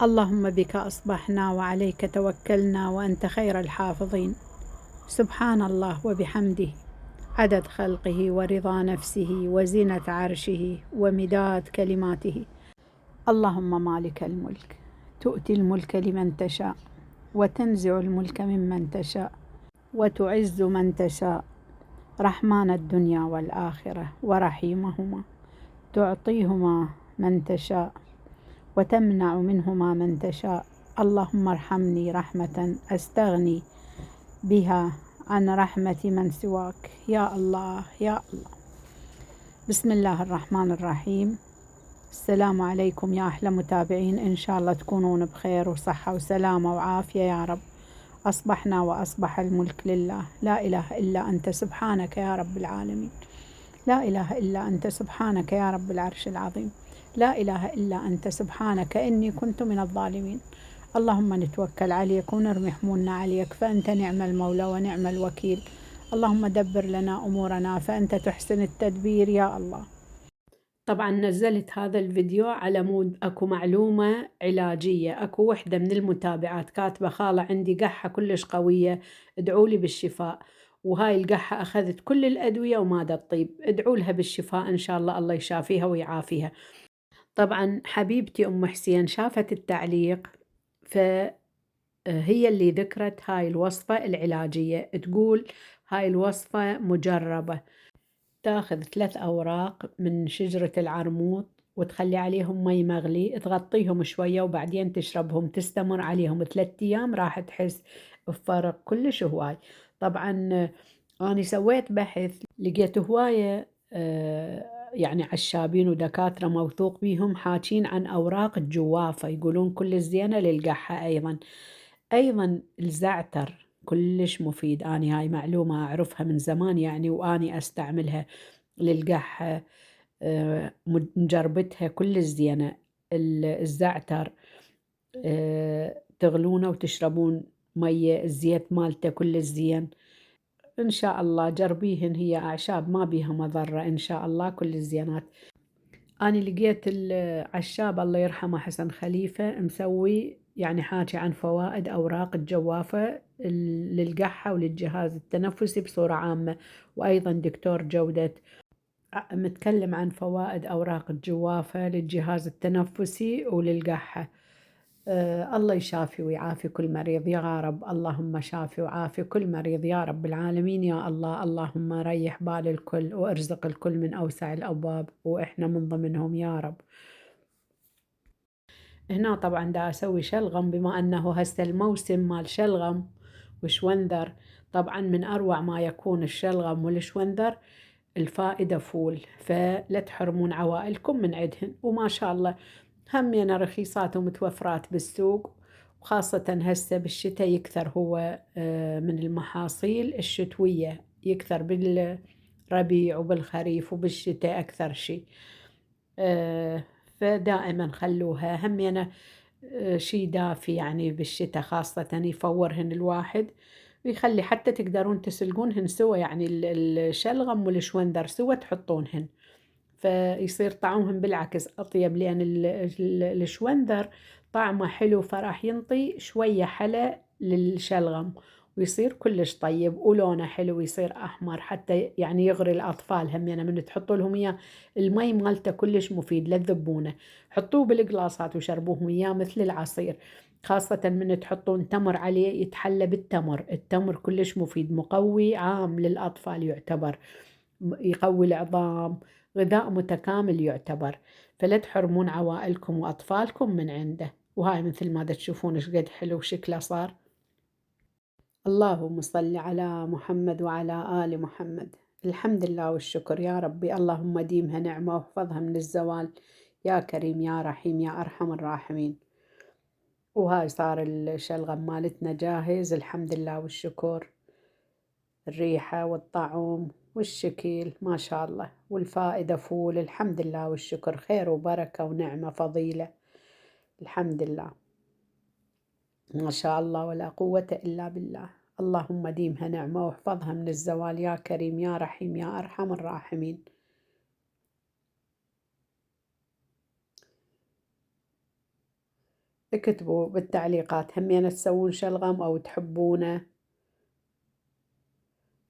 اللهم بك أصبحنا وعليك توكلنا وأنت خير الحافظين. سبحان الله وبحمده عدد خلقه ورضا نفسه وزنة عرشه ومداد كلماته. اللهم مالك الملك تؤتي الملك لمن تشاء وتنزع الملك ممن تشاء وتعز من تشاء، رحمن الدنيا والآخرة ورحيمهما، تعطيهما من تشاء وتمنع منهما من تشاء. اللهم ارحمني رحمة أستغني بها عن رحمة من سواك، يا الله يا الله. بسم الله الرحمن الرحيم. السلام عليكم يا أحلى متابعين، إن شاء الله تكونون بخير وصحة وسلامة وعافية يا رب. أصبحنا وأصبح الملك لله، لا إله إلا أنت سبحانك يا رب العالمين، لا إله إلا أنت سبحانك يا رب العرش العظيم، لا إله إلا أنت سبحانك إني كنت من الظالمين. اللهم نتوكل عليك ونرمي حمولنا عليك، فأنت نعم المولى ونعم الوكيل. اللهم دبر لنا أمورنا فأنت تحسن التدبير يا الله. طبعا نزلت هذا الفيديو على مود أكو معلومة علاجية. أكو وحدة من المتابعات كاتبة: خالة عندي قحة كلش قوية، ادعولي بالشفاء، وهاي القحة أخذت كل الأدوية وما دا تطيب، ادعوا لها بالشفاء إن شاء الله، الله يشافيها ويعافيها. طبعا حبيبتي أم حسين شافت التعليق، فهي اللي ذكرت هاي الوصفة العلاجية. تقول هاي الوصفة مجربة، تاخذ 3 أوراق من شجرة العرموط وتخلي عليهم مي مغلي، تغطيهم شوية وبعدين تشربهم، تستمر عليهم 3 أيام راح تحس بفرق كلش هواي. طبعا أنا سويت بحث، لقيت هواية يعني عشابين ودكاترة موثوق بيهم حاكين عن أوراق الجوافة، يقولون كل زينة للقحة. أيضا الزعتر كلش مفيد، أنا هاي معلومة أعرفها من زمان يعني، وأني أستعملها للقحة، مجربتها كل زينة. الزعتر تغلونه وتشربون مية، الزيت مالته كل زين. إن شاء الله جربيهن، هي أعشاب ما بيها مضرة إن شاء الله كل الزينات. أنا لقيت العشاب الله يرحمه حسن خليفة مسوي يعني حاكي عن فوائد أوراق الجوافة للقحة وللجهاز التنفسي بصورة عامة، وأيضا دكتور جودة متكلم عن فوائد أوراق الجوافة للجهاز التنفسي وللقحة. الله يشافي ويعافي كل مريض يا رب، اللهم شافي وعافي كل مريض يا رب العالمين يا الله. اللهم ريح بال الكل وارزق الكل من أوسع الأبواب، وإحنا من ضمنهم يا رب. هنا طبعا دا أسوي شلغم، بما أنه هسه الموسم مال شلغم وشوندر. طبعا من أروع ما يكون الشلغم والشوندر، الفائدة فول، فلا تحرمون عوائلكم من عدهن. وما شاء الله همينة رخيصات ومتوفرات بالسوق، وخاصة هسه بالشتاء يكثر هو من المحاصيل الشتوية، يكثر بالربيع وبالخريف وبالشتاء أكثر شيء. فدائما خلوها همينة شي دافي يعني بالشتاء خاصة، يفورهن الواحد ويخلي حتى تقدرون تسلقونهن سوا، يعني الشلغم والشوندر سوا تحطونهن، فيصير طعمهم بالعكس أطيب، لأن الشوندر طعمه حلو فراح ينطي شوية حلا للشلغم ويصير كلش طيب، ولونه حلو يصير أحمر حتى يعني يغري الأطفال هم، يعني من تحطوا لهم إياه المي مالته كلش مفيد للذبونة. حطوه بالقلاصات وشربوهم إياه مثل العصير، خاصة من تحطون تمر عليه يتحلى بالتمر. التمر كلش مفيد، مقوي عام للأطفال يعتبر، يقوي العظام، غذاء متكامل يعتبر. فلا تحرمون عوائلكم وأطفالكم من عنده. وهاي مثل ما تشوفون ايش قد حلو شكله صار. اللهم صل على محمد وعلى آل محمد. الحمد لله والشكر يا ربي، اللهم ديمها نعمة واحفظها من الزوال يا كريم يا رحيم يا أرحم الراحمين. وهاي صار الشلغم مالتنا جاهز، الحمد لله والشكر. الريحة والطعم والشكل ما شاء الله، والفائدة فول، الحمد لله والشكر، خير وبركة ونعمة فضيلة، الحمد لله ما شاء الله ولا قوة إلا بالله. اللهم ديمها نعمة واحفظها من الزوال يا كريم يا رحيم يا أرحم الراحمين. اكتبوا بالتعليقات همين تسوون شلغم أو تحبونه.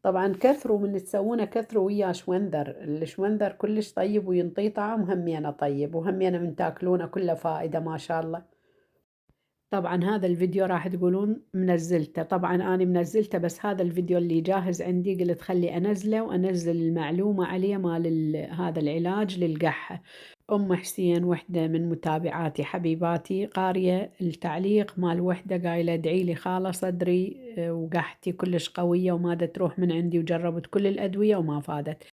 طبعا كثروا من تسوونه، كثروا وياه شونذر، الشونذر كلش طيب وينطي طعم همينه طيب، وهمينه من تاكلونه كله فائدة ما شاء الله. طبعا هذا الفيديو راح تقولون منزلته، طبعا أنا منزلته، بس هذا الفيديو اللي جاهز عندي قلت خلي أنزله وأنزل المعلومة عليه مال هذا العلاج للقحة. أم حسين وحدة من متابعاتي حبيباتي قارية التعليق مال وحدة قايلة ادعي لي خالة صدري وقحتي كلش قوية وما دا تروح من عندي وجربت كل الأدوية وما فادت.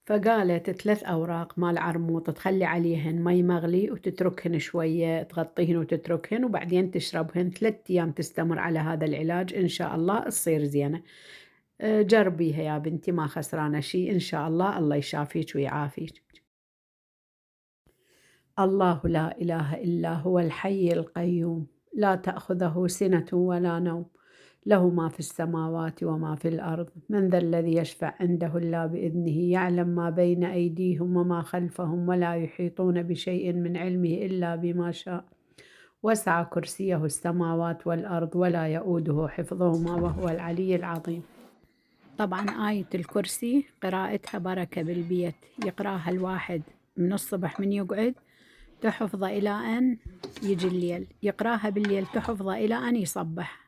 فقالت 3 أوراق مال عرموط تخلي عليهن مي مغلي وتتركهن شوية، تغطيهن وتتركهن وبعدين تشربهن 3 أيام، تستمر على هذا العلاج إن شاء الله تصير زينة. جربيها يا بنتي ما خسرانة شي إن شاء الله، الله يشافيك ويعافيك. الله لا إله إلا هو الحي القيوم لا تأخذه سنة ولا نوم له ما في السماوات وما في الأرض من ذا الذي يشفع عنده إلا بإذنه يعلم ما بين أيديهم وما خلفهم ولا يحيطون بشيء من علمه إلا بما شاء وسع كرسيه السماوات والأرض ولا يؤوده حفظهما وهو العلي العظيم. طبعا آية الكرسي قراءتها بركة بالبيت، يقراها الواحد من الصبح من يقعد تحفظه إلى أن يجي الليل، يقراها بالليل تحفظه إلى أن يصبح.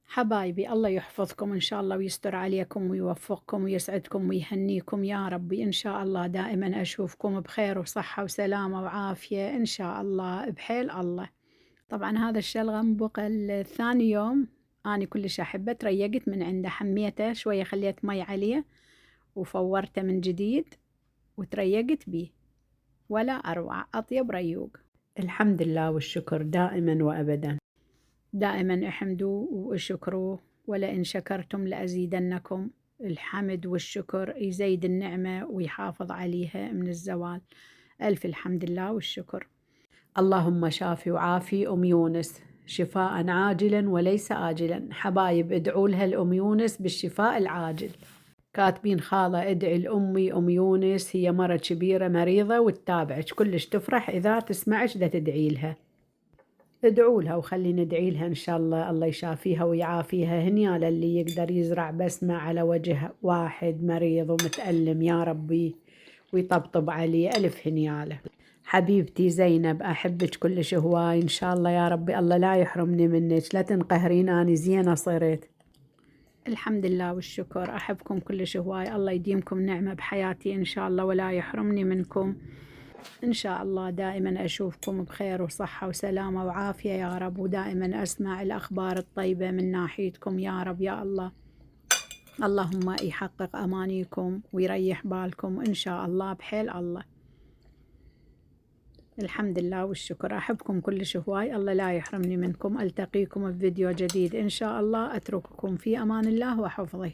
حبايبي الله يحفظكم إن شاء الله ويستر عليكم ويوفقكم ويسعدكم ويهنيكم يا ربي، إن شاء الله دائما أشوفكم بخير وصحة وسلامة وعافية إن شاء الله بحيل الله. طبعا هذا الشلغم بقى الثاني يوم أنا كلش أحبه، تريقت من عنده، حميته شوية خليت مي عليه وفورته من جديد وتريقت بيه، ولا أروع، أطيب ريوق. الحمد لله والشكر دائما وأبدا، دائما احمدوا واشكروا ولئن شكرتم لأزيدنكم. الحمد والشكر يزيد النعمة ويحافظ عليها من الزوال. ألف الحمد لله والشكر. اللهم شافي وعافي أم يونس شفاء عاجلا وليس آجلا. حبايب ادعوا لها الأم يونس بالشفاء العاجل. كاتبين خالة ادعي لأمي أم يونس، هي مرة كبيرة مريضة وتتابعك كلش تفرح إذا تسمعك دا تدعي لها. ادعوا لها وخلي ندعي لها إن شاء الله الله يشافيها ويعافيها. هنيالا اللي يقدر يزرع بسمة على وجه واحد مريض ومتألم يا ربي ويطبطب عليه، ألف هنيالا. حبيبتي زينب أحبك كلش هواي إن شاء الله يا ربي، الله لا يحرمني منك، لا تنقهرين أنا زينة صرت. الحمد لله والشكر، أحبكم كلش هواي، الله يديمكم نعمة بحياتي إن شاء الله ولا يحرمني منكم إن شاء الله، دائما أشوفكم بخير وصحة وسلامة وعافية يا رب، ودائما أسمع الأخبار الطيبة من ناحيتكم يا رب يا الله. اللهم يحقق أمانيكم ويريح بالكم إن شاء الله بحيل الله. الحمد لله والشكر، أحبكم كلش هواي، الله لا يحرمني منكم. ألتقيكم بفيديو جديد إن شاء الله، أترككم في أمان الله وحفظه.